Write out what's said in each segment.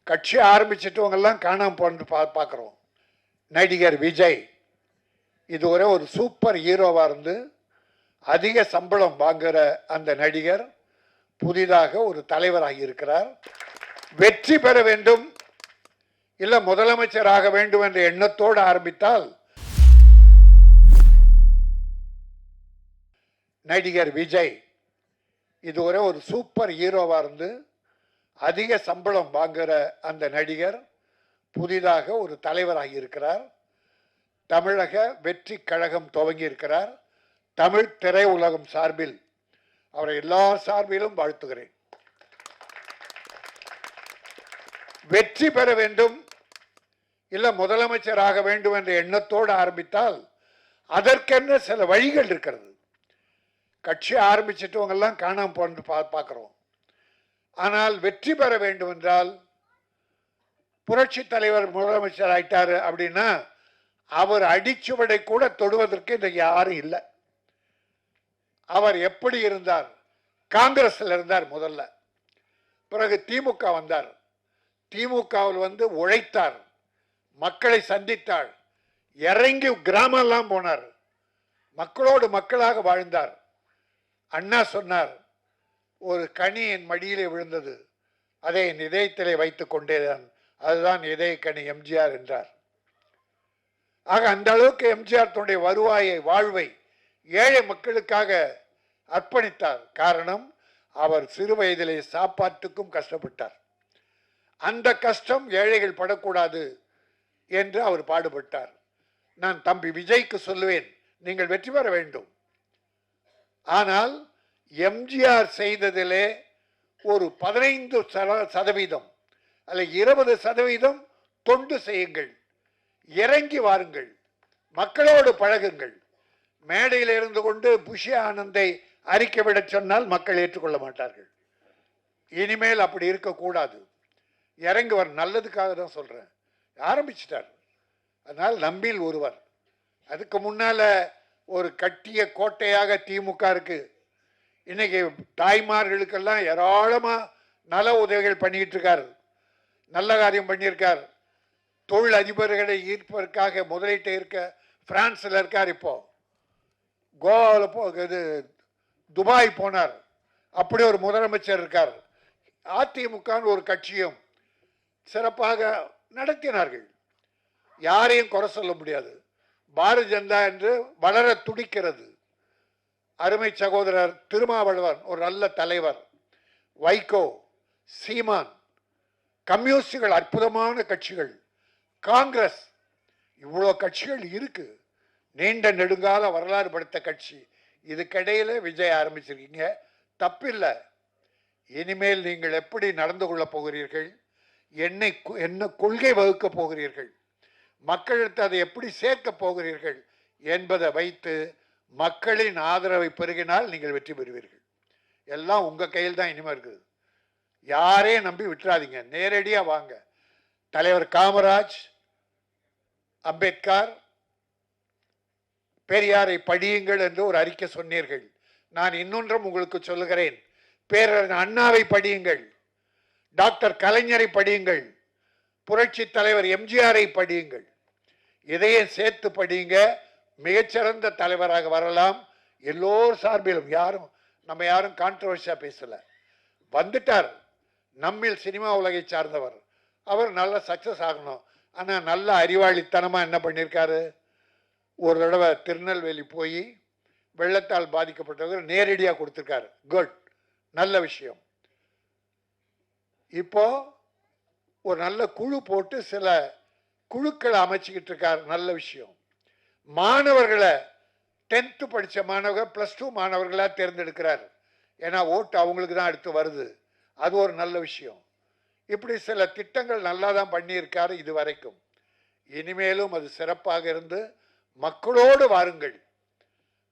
கட்சி ஆரம்பிச்சிட்டவங்கெல்லாம் காணாம போன்னு பார்க்குறோம். நடிகர் விஜய் இதுவரை ஒரு சூப்பர் ஹீரோவாக இருந்து அதிக சம்பளம் வாங்குகிற அந்த நடிகர் புதிதாக ஒரு தலைவராகி இருக்கிறார். வெற்றி பெற வேண்டும் இல்லை முதலமைச்சராக வேண்டும் என்ற எண்ணத்தோடு ஆரம்பித்தால் நடிகர் விஜய் இதுவரை ஒரு சூப்பர் ஹீரோவாக இருந்து அதிக சம்பளம் வாங்குகிற அந்த நடிகர் புதிதாக ஒரு தலைவராகி இருக்கிறார். தமிழக வெற்றி கழகம் துவங்கி இருக்கிறார். தமிழ் திரையுலகம் சார்பில் அவரை எல்லா சார்பிலும் வாழ்த்துகிறேன். வெற்றி பெற வேண்டும் இல்லை முதலமைச்சராக வேண்டும் என்ற எண்ணத்தோடு ஆரம்பித்தால் அதற்கென்ன சில வழிகள் இருக்கிறது. கட்சி ஆரம்பிச்சிட்டவங்கெல்லாம் காணாம போன்னு பார்க்குறோம். ஆனால் வெற்றி பெற வேண்டும் என்றால் புரட்சி தலைவர் முதலமைச்சர் ஆயிட்டாரு அப்படின்னா அவர் அடிச்சுவடை கூட தொடுவதற்கு இன்றைக்கு யாரும் இல்லை. அவர் எப்படி இருந்தார்? காங்கிரஸில் இருந்தார் முதல்ல, பிறகு திமுக வந்தார். திமுகவில் உழைத்தார், மக்களை சந்தித்தார், இறங்கி கிராமம்லாம் போனார், மக்களோடு மக்களாக வாழ்ந்தார். அண்ணா சொன்னார், ஒரு கனி என் மடியிலே விழுந்தது, அதை என் இதயத்திலே வைத்துக் கொண்டேதான், அதுதான் இதய கனி எம்ஜிஆர் என்றார். ஆக அந்த அளவுக்கு எம்ஜிஆர் தன்னுடைய வருவாயை வாழ்வை ஏழை மக்களுக்காக அர்ப்பணித்தார். காரணம், அவர் சிறு வயதிலே சாப்பாட்டுக்கும் கஷ்டப்பட்டார். அந்த கஷ்டம் ஏழைகள் படக்கூடாது என்று அவர் பாடுபட்டார். நான் தம்பி விஜய்க்கு சொல்லுவேன், நீங்கள் வெற்றி பெற வேண்டும். ஆனால் எம்ஜிஆர் செய்ததிலே ஒரு 15% அல்ல 20% தொண்டு செய்யுங்கள், இறங்கி வாருங்கள், மக்களோடு பழகுங்கள். மேடையில் இருந்து கொண்டு புஷி ஆனந்தை அறிக்கை விட சொன்னால் மக்கள் ஏற்றுக்கொள்ள மாட்டார்கள். இனிமேல் அப்படி இருக்கக்கூடாது. இறங்கி வர நல்லதுக்காக தான் சொல்றேன். ஆரம்பிச்சிட்டார். அதனால் நம்பில் ஒருவர். அதுக்கு முன்னால ஒரு கட்டிய கோட்டையாக திமுக இருக்கு. இன்னைக்கு தாய்மார்களுக்கெல்லாம் ஏராளமா நல உதவிகள் பண்ணிட்டு இருக்காரு, நல்ல காரியம் பண்ணியிருக்கார். தொழில் அதிபர்களை ஈர்ப்பதற்காக முதலீட்டை இருக்க பிரான்ஸ்ல இருக்கார். இப்போ கோவாவில் துபாய் போனார். அப்படி ஒரு முதலமைச்சர் இருக்கார். அதிமுக ஒரு கட்சியும் சிறப்பாக நடத்தினார்கள். யாரையும் குறை சொல்ல முடியாது. பாரதிய ஜனதா என்று வளர துடிக்கிறது. அருமை சகோதரர் திருமாவளவன் ஒரு நல்ல தலைவர், வைகோ, சீமான், கம்யூனிஸ்டுகள் அற்புதமான கட்சிகள், காங்கிரஸ், இவ்வளோ கட்சிகள் இருக்கு. நீண்ட நெடுங்கால வரலாறு படுத்த கட்சி. இதுக்கிடையில விஜய் ஆரம்பிச்சிருக்கீங்க, தப்பில்லை. இனிமேல் நீங்கள் எப்படி நடந்து கொள்ள போகிறீர்கள், என்ன கொள்கை வகுக்க போகிறீர்கள், மக்களுக்கு அதை எப்படி சேர்க்க போகிறீர்கள் என்பதை வைத்து மக்களின் ஆதரவை பெருகினால் நீங்கள் வெற்றி பெறுவீர்கள். எல்லாம் உங்க கையில் தான் இனிமே இருக்குது. யாரையும் நம்பி விட்டுறாதீங்க, நேரடியா வாங்க. தலைவர் காமராஜ், அம்பேத்கர், பெரியாரை படியுங்கள் என்று ஒரு அறிக்கை சொன்னீர்கள். நான் இன்னொன்றும் உங்களுக்கு சொல்லுகிறேன், பேரறிஞர் அண்ணாவை படியுங்கள், டாக்டர் கலைஞரை படியுங்கள், புரட்சி தலைவர் எம்ஜிஆரை படியுங்கள். இதையும் சேர்த்து படியுங்க. மிகச்சிறந்த தலைவராக வரலாம். எல்லோரும் சார்பிலும் நம்ம யாரும் கான்ட்ரவர்சியா பேசல. வந்துட்டார், நம்மில் சினிமா உலகை சார்ந்தவர். அவர் நல்ல சக்சஸ் ஆகணும். ஆனா நல்ல அறிவாளித்தனமா என்ன பண்ணியிருக்காரு, ஒரு தடவை திருநெல்வேலி போய் வெள்ளத்தால் பாதிக்கப்பட்டவர்கள் நேரடியாக கொடுத்திருக்காரு. குட், நல்ல விஷயம். இப்போ ஒரு நல்ல குழு போட்டு சில குழுக்களை அமைச்சுக்கிட்டு இருக்காரு, நல்ல விஷயம். மாணவர்களை 10th படித்த மாணவர்கள் +2 மாணவர்களாக தேர்ந்தெடுக்கிறார். ஏன்னா ஓட்டு அவங்களுக்கு தான் அடுத்து வருது. அது ஒரு நல்ல விஷயம். இப்படி சில திட்டங்கள் நல்லா தான் பண்ணியிருக்காரு இது வரைக்கும். இனிமேலும் அது சிறப்பாக இருந்து மக்களோடு வாருங்கள்,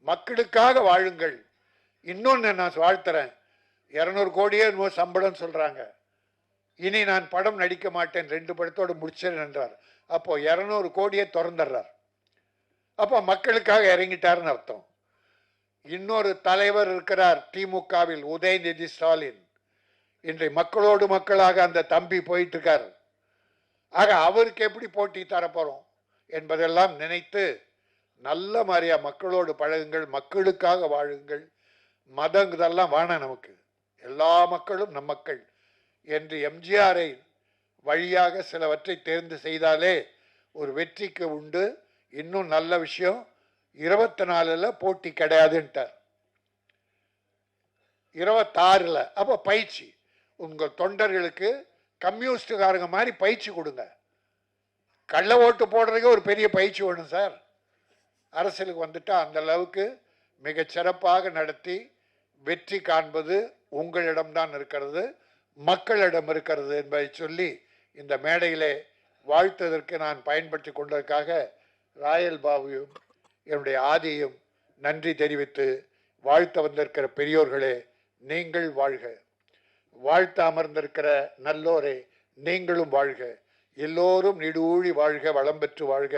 மக்களுக்காக வாழுங்கள். இன்னொன்று நான் வாழ்த்துறேன், 200 கோடியே சம்பளம் சொல்றாங்க. இனி நான் படம் நடிக்க மாட்டேன், 2 படத்தோடு முடிச்சேன் என்றார். அப்போ 200 கோடியை திறந்துடுறார். அப்போ மக்களுக்காக இறங்கிட்டாருன்னு அர்த்தம். இன்னொரு தலைவர் இருக்கிறார் திமுகவில், உதயநிதி ஸ்டாலின். இன்றை மக்களோடு மக்களாக அந்த தம்பி போயிட்டு இருக்கார். ஆக அவருக்கு எப்படி போட்டி தரப்போறோம் என்பதெல்லாம் நினைத்து நல்ல மாதிரியா மக்களோடு பழகுங்கள், மக்களுக்காக வாழுங்கள். மதம் இதெல்லாம் வேணாம், நமக்கு எல்லா மக்களும் நம் மக்கள் என்று எம்ஜிஆரை வழியாக சிலவற்றை தேர்ந்து செய்தாலே ஒரு வெற்றிக்கு உண்டு. இன்னும் நல்ல விஷயம், 24ல் போட்டி கிடையாதுன்ட்டார், 26ல். அப்போ பயிற்சி, உங்கள் தொண்டர்களுக்கு கம்யூனிஸ்டுக்காரங்க மாதிரி பயிற்சி கொடுங்க. கள்ள ஓட்டு போடுறதுக்கு ஒரு பெரிய பயிற்சி வேணும் சார். அரசியலுக்கு வந்துட்டா அந்த அளவுக்கு மிக சிறப்பாக நடத்தி வெற்றி காண்பது உங்களிடம்தான் இருக்கிறது, மக்களிடம் இருக்கிறது என்பதை சொல்லி இந்த மேடையிலே வாழ்த்ததற்கு நான் பயன்படுத்தி கொண்டதற்காக ராயல் பாபுவும் என்னுடைய ஆதியும் நன்றி தெரிவித்து, வாழ்த்த வந்திருக்கிற பெரியோர்களே நீங்கள் வாழ்க, வாழ்த்த அமர்ந்திருக்கிற நல்லோரே நீங்களும் வாழ்க, எல்லோரும் நீடூழி வாழ்க, வளம் பெற்று வாழ்க,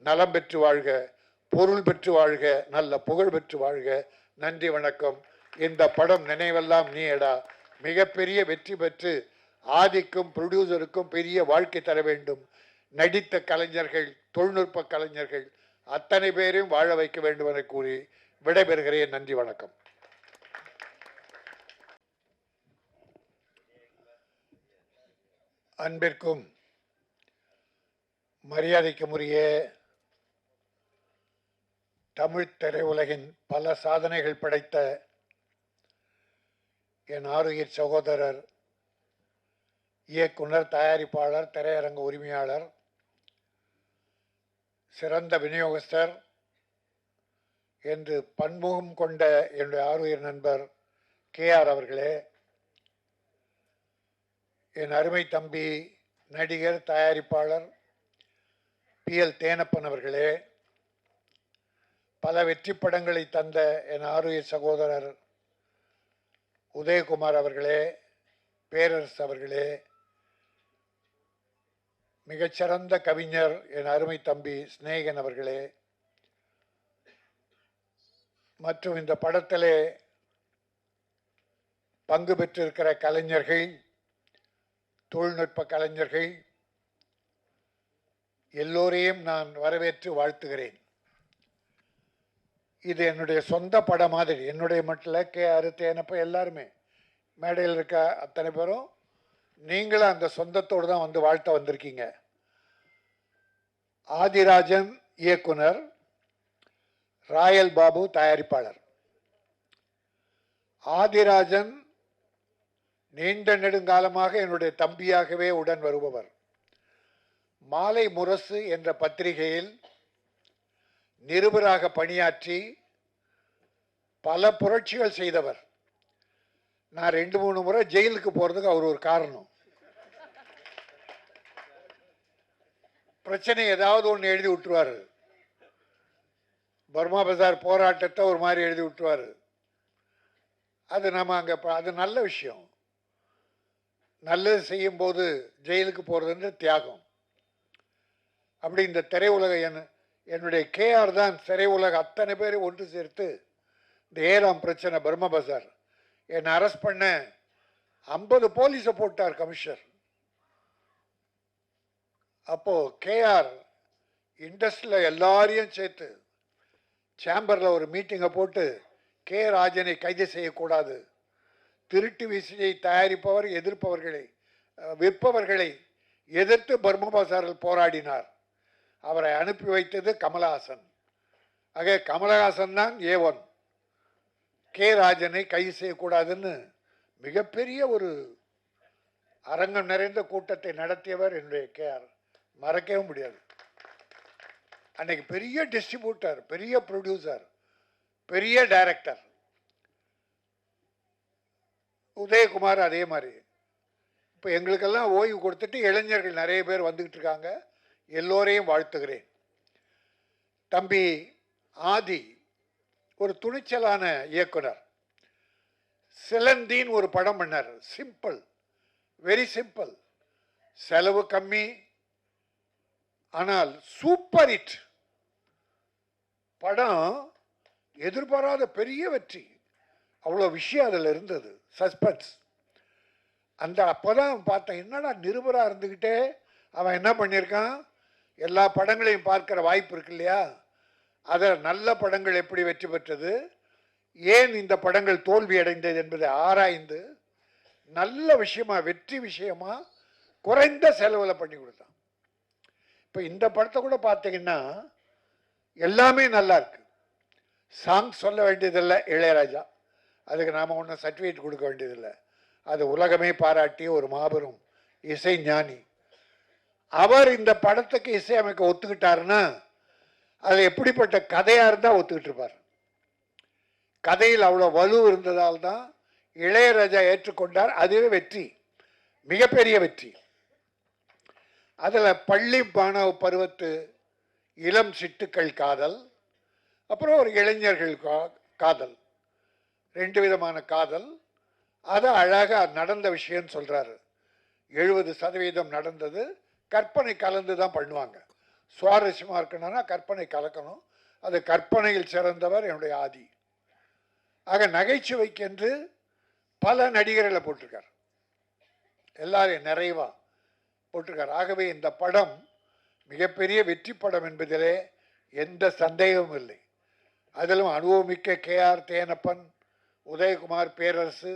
நலம் பெற்று வாழ்க, பொருள் பெற்று வாழ்க, நல்ல புகழ் பெற்று வாழ்க. நன்றி, வணக்கம். இந்த படம் நினைவெல்லாம் நீடா மிகப்பெரிய வெற்றி பெற்று ஆதிக்கும் ப்ரொடியூசருக்கும் பெரிய வாழ்க்கை தர வேண்டும். நடித்த கலைஞர்கள், தொழில்நுட்ப கலைஞர்கள் அத்தனை பேரையும் வாழ வைக்க வேண்டும் என கூறி விடைபெறுகிறேன். நன்றி, வணக்கம். அன்பிற்கும் மரியாதைக்குரிய தமிழ் திரையுலகின் பல சாதனைகள் படைத்த என் ஆருயிர் சகோதரர், இயக்குனர், தயாரிப்பாளர், திரையரங்க உரிமையாளர், சிறந்த விநியோகஸ்தர் என்று பன்முகம் கொண்ட என்னுடைய ஆருயிர் நண்பர் KR அவர்களே, என் அருமை தம்பி நடிகர், தயாரிப்பாளர் PL தேனப்பன் அவர்களே, பல வெற்றி படங்களை தந்த என் ஆருயிர் சகோதரர் உதயகுமார் அவர்களே, பேரரசு அவர்களே, மிகச்சிறந்த கவிஞர் என் அருமை தம்பி சிநேகன் அவர்களே, மற்றும் இந்த படத்திலே பங்கு பெற்றிருக்கிற கலைஞர்கள், தொழில்நுட்ப கலைஞர்கள் எல்லோரையும் நான் வரவேற்று வாழ்த்துகிறேன். இது என்னுடைய சொந்த படம் மாதிரி, என்னுடைய மட்டும் KR, தேனப்ப எல்லாருமே மேடையில் இருக்க அத்தனை பேரும் நீங்களும் அந்த சொந்தத்தோடு தான் வந்து வாழ்த்த வந்திருக்கீங்க. ஆதிராஜன் இயக்குனர், ராயல் பாபு தயாரிப்பாளர். ஆதிராஜன் நீண்ட நெடுங்காலமாக என்னுடைய தம்பியாகவே உடன் வருபவர். மாலை முரசு என்ற பத்திரிகையில் நிருபராக பணியாற்றி பல புரட்சிகள் செய்தவர். நான் 2-3 முறை ஜெயிலுக்கு போறதுக்கு அவர் ஒரு காரணம். பிரச்சனை ஏதாவது ஒன்று எழுதி விட்டுருவாரு. பர்மா பஜார் போராட்டத்தை ஒரு மாதிரி எழுதி விட்டுருவாரு. அது நம்ம அங்கே, அது நல்ல விஷயம். நல்லது செய்யும் போது ஜெயிலுக்கு போறதுன்ற தியாகம். அப்படி இந்த திரையுலக என்னுடைய KR தான் திரையுலக அத்தனை பேரை ஒன்று சேர்த்து இந்த ஏராம் பிரச்சனை, பர்மா பஜார், என்னை அரெஸ்ட் பண்ண 50 போலீஸை போட்டார் கமிஷனர். அப்போ KR இண்டஸ்ட்ரியில் எல்லாரையும் சேர்த்து சேம்பரில் ஒரு மீட்டிங்கை போட்டு ராஜனை கைது செய்யக்கூடாது, திருட்டு விசையை தயாரிப்பவர், எதிர்ப்பவர்களை, விற்பவர்களை எதிர்த்து பர்மா பஜாரில் போராடினார். அவரை அனுப்பி வைத்தது கமலஹாசன். ஆக கமலஹாசன் தான் A1, ராஜனை கைது செய்யக்கூடாதுன்னு மிகப்பெரிய ஒரு அரங்கம் நிறைந்த கூட்டத்தை நடத்தியவர் என்னுடைய KR. மறக்கவே முடியாது. அன்னைக்கு பெரிய டிஸ்ட்ரிபியூட்டர், பெரிய ப்ரொடியூசர், பெரிய டைரக்டர். உதயகுமார் அதே மாதிரி. இப்போ எங்களுக்கெல்லாம் ஓய்வு கொடுத்துட்டு இளைஞர்கள் நிறைய பேர் வந்துக்கிட்டு இருக்காங்க. எல்லோரையும் வாழ்த்துகிறேன். தம்பி ஆதி ஒரு துணிச்சலான இயக்குனர். சிலந்தின்னு ஒரு படம் பண்ணார். சிம்பிள், வெரி சிம்பிள், செலவு கம்மி, ஆனால் சூப்பர் ஹிட் படம். எதிர்பாராத பெரிய வெற்றி. அவ்வளோ விஷயம் அதில் இருந்தது, சஸ்பென்ஸ். அந்த அப்போதான் பார்த்தேன், என்னடா நிருபராக இருந்துக்கிட்டே அவன் என்ன பண்ணியிருக்கான், எல்லா படங்களையும் பார்க்கிற வாய்ப்பு இருக்கு இல்லையா, அதில் நல்ல படங்கள் எப்படி வெற்றி பெற்றது, ஏன் இந்த படங்கள் தோல்வி அடைந்தது என்பதை ஆராய்ந்து நல்ல விஷயமா, வெற்றி விஷயமா குறைந்த செலவில் பண்ணி கொடுத்தான். இப்போ இந்த படத்தை கூட பார்த்தீங்கன்னா எல்லாமே நல்லா இருக்கு. சாங் சொல்ல வேண்டியதில்லை, இளையராஜா, அதுக்கு நாம் ஒன்றும் சர்டிஃபிகேட் கொடுக்க வேண்டியதில்லை. அது உலகமே பாராட்டிய ஒரு மாபெரும் இசை ஞானி. அவர் இந்த படத்துக்கு இசையமைக்க ஒத்துக்கிட்டாருன்னா அது எப்படிப்பட்ட கதையாக இருந்தால் ஒத்துக்கிட்டு இருப்பார். கதையில் அவ்வளோ வலு இருந்ததால் தான் இளையராஜா ஏற்றுக்கொண்டார். அதுவே வெற்றி, மிகப்பெரிய வெற்றி. அதில் பள்ளி மாணவ பருவத்து இளம் சிட்டுக்கள் காதல், அப்புறம் ஒரு இளைஞர்கள் காதல், ரெண்டு விதமான காதல். அது அழகாக நடந்த விஷயம் சொல்கிறாரு. 70% நடந்தது, கற்பனை கலந்து தான் பண்ணுவாங்க. சுவாரஸ்யமாக இருக்கணும்னா கற்பனை கலக்கணும். அது கற்பனையில் சிறந்தவர் என்னுடைய ஆதி. ஆக நகைச்சுவைக்கென்று பல நடிகர்களை போட்டிருக்கார், எல்லாரையும் நிறைவா போட்டிருக்கார். ஆகவே இந்த படம் மிகப்பெரிய வெற்றி படம் என்பதிலே எந்த சந்தேகமும் இல்லை. அதிலும் அனுபவமிக்க KR தேனப்பன், உதயகுமார், பேரரசு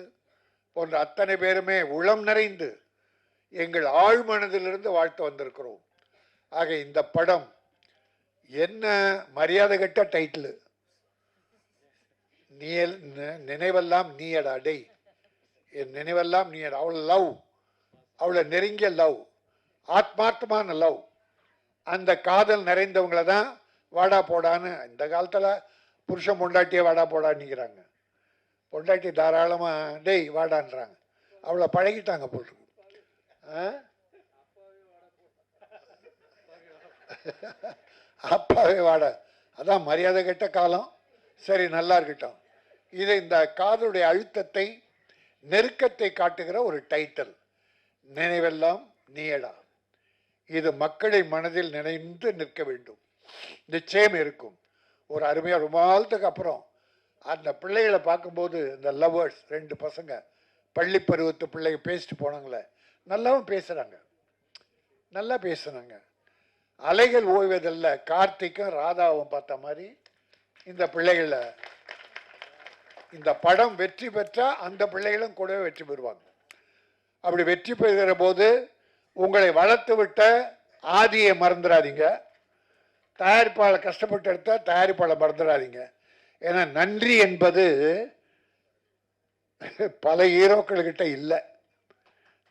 போன்ற அத்தனை பேருமே உளம் நிறைந்து எங்கள் ஆழ்மனதிலிருந்து வாழ்த்து வந்திருக்கிறோம். ஆக இந்த படம் என்ன மரியாதை கட்ட டைட்டில், நீ நினைவெல்லாம் நீயடா டேய், என் நினைவெல்லாம் நீயடா. அவ்வளோ லவ், அவ்வளோ நெருங்கிய லவ், ஆத்மார்த்தமான லவ். அந்த காதல் நிறைந்தவங்களை தான் வாடா போடான்னு இந்த காலத்தில் புருஷன் பொண்டாட்டியே வாடா போடான்னுக்கிறாங்க. பொண்டாட்டி தாராளமாக டேய் வாடான்றாங்க. அவ்வளோ பழகிட்டாங்க போட்டு. அப்பாவே வாட, அதான் மரியாதை கெட்ட காலம். சரி, நல்லா இருக்கட்டும். இது இந்த காதலுடைய அழுத்தத்தை, நெருக்கத்தை காட்டுகிற ஒரு டைட்டில், நினைவெல்லாம் நீயடா. இது மக்களை மனதில் நினைந்து நிற்க வேண்டும், நிச்சயம் இருக்கும். ஒரு அருமையாக ரொம்ப நாளத்துக்கு அப்புறம் அந்த பிள்ளைகளை பார்க்கும்போது, இந்த லவ்வர்ஸ் ரெண்டு பசங்க பள்ளி பருவத்து பிள்ளைங்க பேசிட்டு போனாங்களே, நல்லாவும் பேசுகிறாங்க, நல்லா பேசுனாங்க. அலைகள் ஓய்வதில்ல, கார்த்திக்கும் ராதாவும் பார்த்த மாதிரி இந்த பிள்ளைகளை, இந்த படம் வெற்றி பெற்றால் அந்த பிள்ளைகளும் கூடவே வெற்றி பெறுவாங்க. அப்படி வெற்றி பெறுகிற போது உங்களை வளர்த்து விட்ட ஆதியை மறந்துடாதீங்க. தயாரிப்பாளர் கஷ்டப்பட்டு எடுத்தால் தயாரிப்பாளர் மறந்துடாதீங்க. ஏன்னா நன்றி என்பது பல ஹீரோக்கள்கிட்ட இல்லை.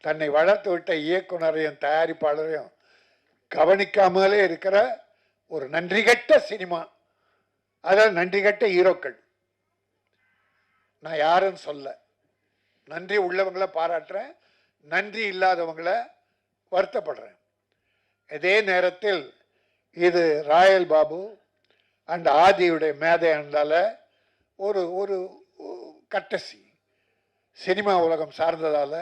தன்னை வளர்த்து விட்ட இயக்குனரையும் தயாரிப்பாளரையும் கவனிக்காமலே இருக்கிற ஒரு நன்றி கட்ட சினிமா, அதாவது நன்றி கட்ட ஹீரோக்கள். நான் யாருன்னு சொல்ல, நன்றி உள்ளவங்களை பாராட்டுறேன், நன்றி இல்லாதவங்களை வருத்தப்படுறேன். இதே நேரத்தில் இது ராயல் பாபு அண்ட் ஆதியுடைய மேதை என்றால ஒரு ஒரு கட்டசி சினிமா உலகம் சார்ந்ததால்